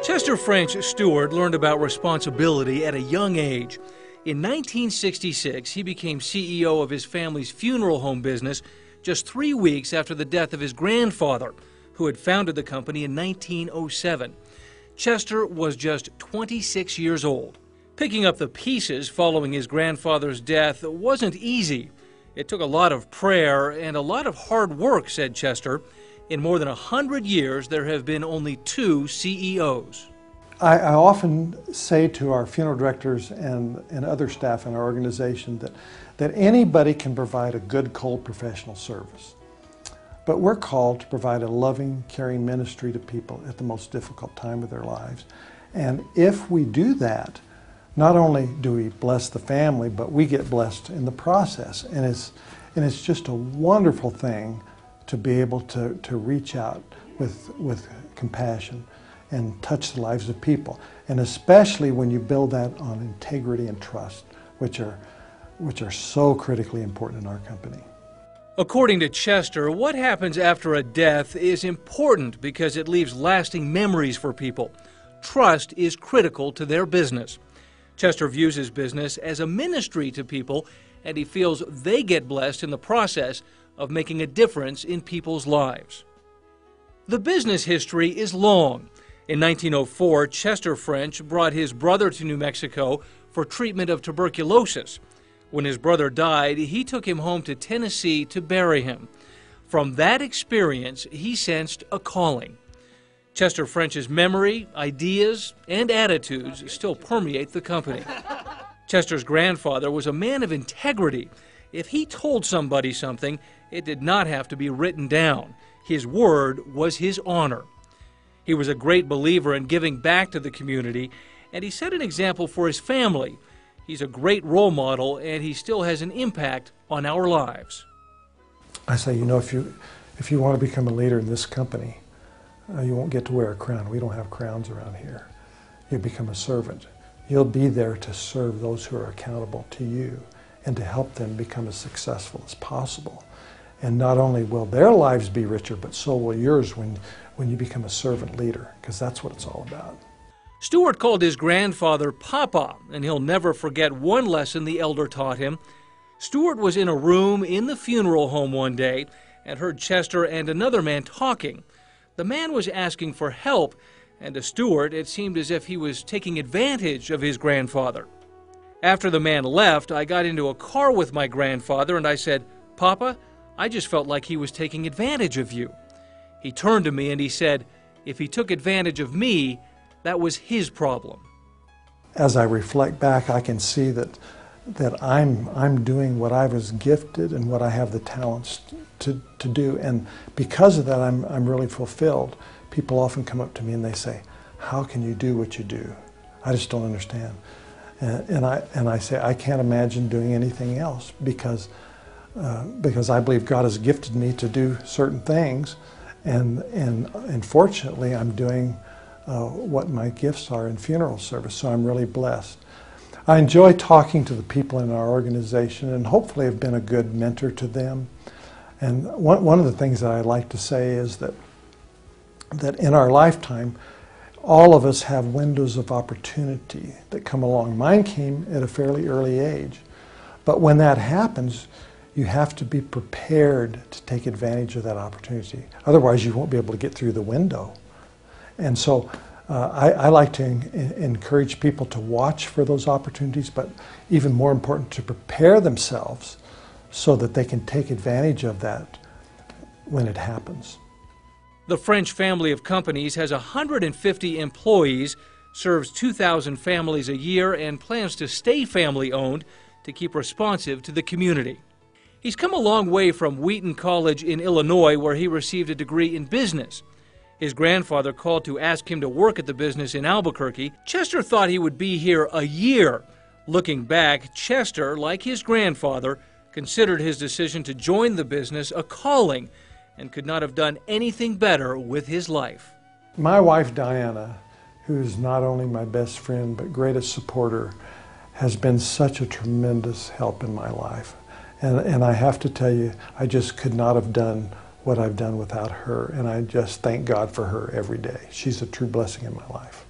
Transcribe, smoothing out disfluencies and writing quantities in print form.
Chester French Stewart learned about responsibility at a young age. In 1966, he became CEO of his family's funeral home business just 3 weeks after the death of his grandfather, who had founded the company in 1907. Chester was just 26 years old. Picking up the pieces following his grandfather's death wasn't easy. It took a lot of prayer and a lot of hard work, said Chester. In more than 100 years, there have been only 2 CEOs. I often say to our funeral directors and other staff in our organization that anybody can provide a good, cold professional service. But we're called to provide a loving, caring ministry to people at the most difficult time of their lives. And if we do that, not only do we bless the family, but we get blessed in the process. And it's just a wonderful thing to be able to reach out with compassion and touch the lives of people. And especially when you build that on integrity and trust, which are so critically important in our company. According to Chester, what happens after a death is important because it leaves lasting memories for people. Trust is critical to their business. Chester views his business as a ministry to people, and he feels they get blessed in the process of making a difference in people's lives. The business history is long. In 1904, Chester French brought his brother to New Mexico for treatment of tuberculosis. When his brother died, he took him home to Tennessee to bury him. From that experience, he sensed a calling. Chester French's memory, ideas, and attitudes still permeate the company. Chester's grandfather was a man of integrity. If he told somebody something, it did not have to be written down. His word was his honor. He was a great believer in giving back to the community, and he set an example for his family. He's a great role model, and he still has an impact on our lives. I say, if you want to become a leader in this company, you won't get to wear a crown. We don't have crowns around here. You become a servant. You'll be there to serve those who are accountable to you and to help them become as successful as possible. And not only will their lives be richer, but so will yours when you become a servant leader, because that's what it's all about. Stewart called his grandfather Papa, and he'll never forget one lesson the elder taught him. Stewart was in a room in the funeral home one day and heard Chester and another man talking. The man was asking for help, and to Stewart it seemed as if he was taking advantage of his grandfather. After the man left, I got into a car with my grandfather and I said, "Papa, I just felt like he was taking advantage of you." He turned to me and he said, "If he took advantage of me, that was his problem." As I reflect back, I can see that I'm doing what I was gifted and what I have the talents to do. And because of that, I'm really fulfilled. People often come up to me and they say, "How can you do what you do? I just don't understand." And I say, I can't imagine doing anything else because I believe God has gifted me to do certain things. And fortunately, I'm doing what my gifts are in funeral service, so I'm really blessed. I enjoy talking to the people in our organization and hopefully have been a good mentor to them. And one of the things that I like to say is that in our lifetime, all of us have windows of opportunity that come along. Mine came at a fairly early age. But when that happens, you have to be prepared to take advantage of that opportunity. Otherwise, you won't be able to get through the window. And so I like to encourage people to watch for those opportunities, but even more important, to prepare themselves so that they can take advantage of that when it happens. The French family of companies has 150 employees, serves 2,000 families a year, and plans to stay family-owned to keep responsive to the community. He's come a long way from Wheaton College in Illinois, where he received a degree in business. His grandfather called to ask him to work at the business in Albuquerque. Chester thought he would be here a year. Looking back, Chester, like his grandfather, considered his decision to join the business a calling and could not have done anything better with his life. My wife, Diana, who is not only my best friend but greatest supporter, has been such a tremendous help in my life. And I have to tell you, I just could not have done what I've done without her, and I just thank God for her every day. She's a true blessing in my life.